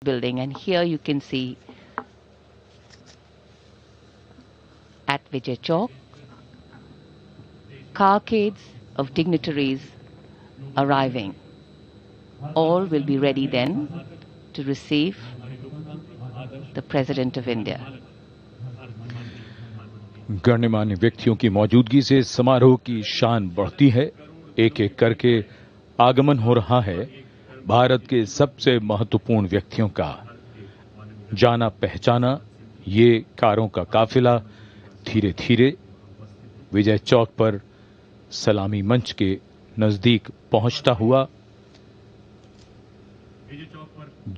building, and here you can see at Vijay Chowk, carcades of dignitaries arriving. All will be ready then to receive the President of India. गण्यमान्य व्यक्तियों की मौजूदगी से समारोह की शान बढ़ती है। एक एक करके आगमन हो रहा है भारत के सबसे महत्वपूर्ण व्यक्तियों का। जाना पहचाना ये कारों का काफिला धीरे धीरे विजय चौक पर सलामी मंच के नजदीक पहुंचता हुआ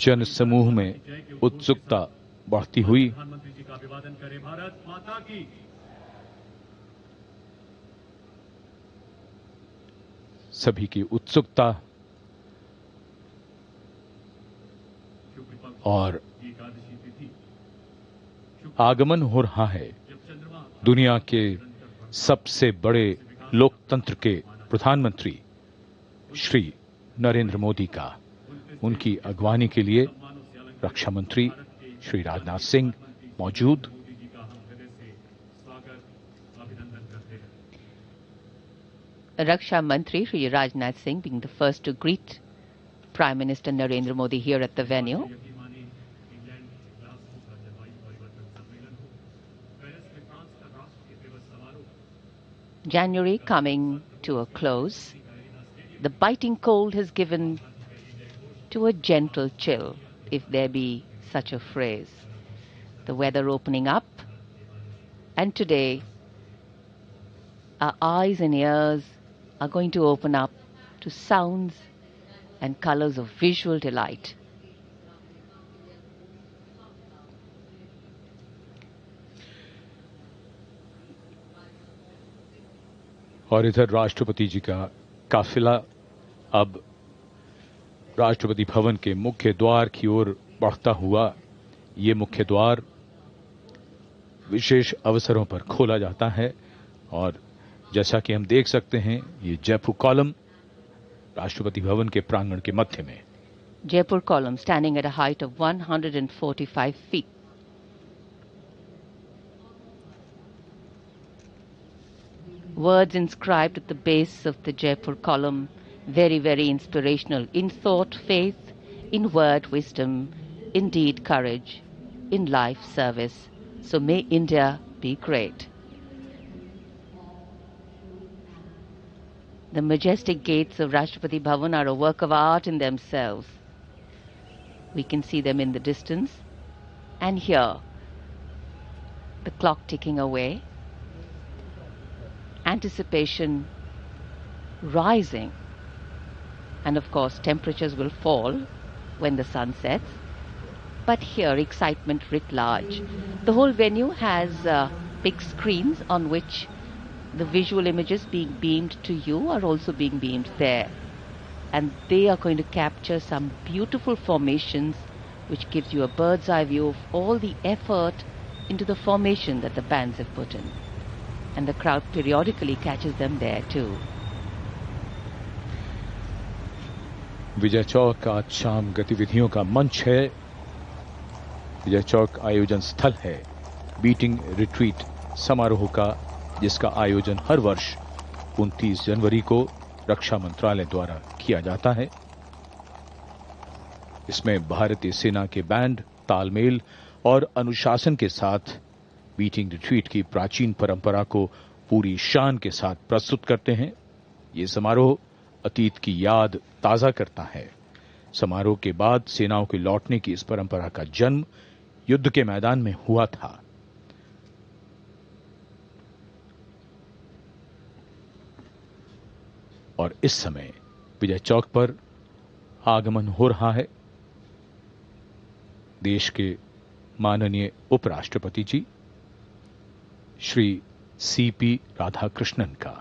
जन समूह में उत्सुकता बढ़ती हुई सभी की उत्सुकता और आगमन हो रहा है दुनिया के सबसे बड़े लोकतंत्र के प्रधानमंत्री श्री नरेंद्र मोदी का। उनकी अगवानी के लिए रक्षा मंत्री श्री राजनाथ सिंह मौजूद। Raksha Mantri Shri Rajnath Singh being the first to greet Prime Minister Narendra Modi here at the venue. January coming to a close, the biting cold has given to a gentle chill, if there be such a phrase. The weather opening up, and today our eyes and ears are going to open up to sounds and colors of visual delight. और इधर राष्ट्रपति जी का काफिला अब राष्ट्रपति भवन के मुख्य द्वार की ओर बढ़ता हुआ। ये मुख्य द्वार विशेष अवसरों पर खोला जाता है और जैसा कि हम देख सकते हैं ये जयपुर कॉलम राष्ट्रपति भवन के प्रांगण के मध्य में। Jaipur column standing at a height of 145 feet. Words inscribed at the base of the Jaipur column, very, very inspirational. In thought, faith; in word, wisdom; in deed, courage; in life, service. So may India be great. The majestic gates of Rashtrapati Bhavan are a work of art in themselves. We can see them in the distance, and here, the clock ticking away, anticipation rising, and of course temperatures will fall when the sun sets, but here excitement writ large. The whole venue has big screens on which the visual images being beamed to you are also being beamed there, and they are going to capture some beautiful formations which gives you a bird's eye view of all the effort into the formation that the bands have put in, and the crowd periodically catches them there too. Vijay Chowk आज शाम गतिविधियों का मंच है। विजय चौक आयोजन स्थल है beating retreat समारोह का, जिसका आयोजन हर वर्ष 29 जनवरी को रक्षा मंत्रालय द्वारा किया जाता है। इसमें भारतीय सेना के बैंड तालमेल और अनुशासन के साथ बीटिंग रिट्रीट की प्राचीन परंपरा को पूरी शान के साथ प्रस्तुत करते हैं। ये समारोह अतीत की याद ताजा करता है। समारोह के बाद सेनाओं के लौटने की इस परंपरा का जन्म युद्ध के मैदान में हुआ था। और इस समय विजय चौक पर आगमन हो रहा है देश के माननीय उपराष्ट्रपति जी श्री सीपी राधाकृष्णन का।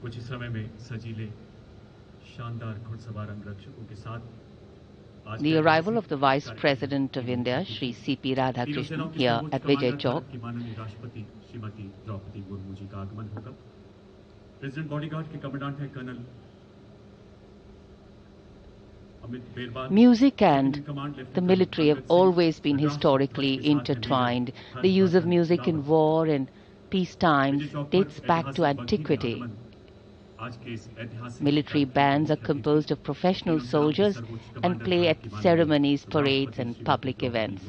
कुछ ही समय में सजीले शानदार घुड़सवार अंगरक्षकों के साथ The arrival of the Vice President of India, Shri C.P. Radhakrishnan, here at Vijay Chowk. माननीय राष्ट्रपति श्रीमती द्रौपदी मुर्मू जी का आगमन होगा। प्रेसिडेंट बॉडीगार्ड के कमांडेंट है colonel Music and the military have always been historically intertwined. The use of music in war and peace times dates back to antiquity. Military bands are composed of professional soldiers and play at ceremonies, parades, and public events.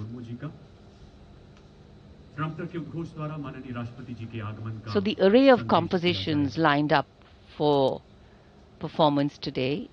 So the array of compositions lined up for performance today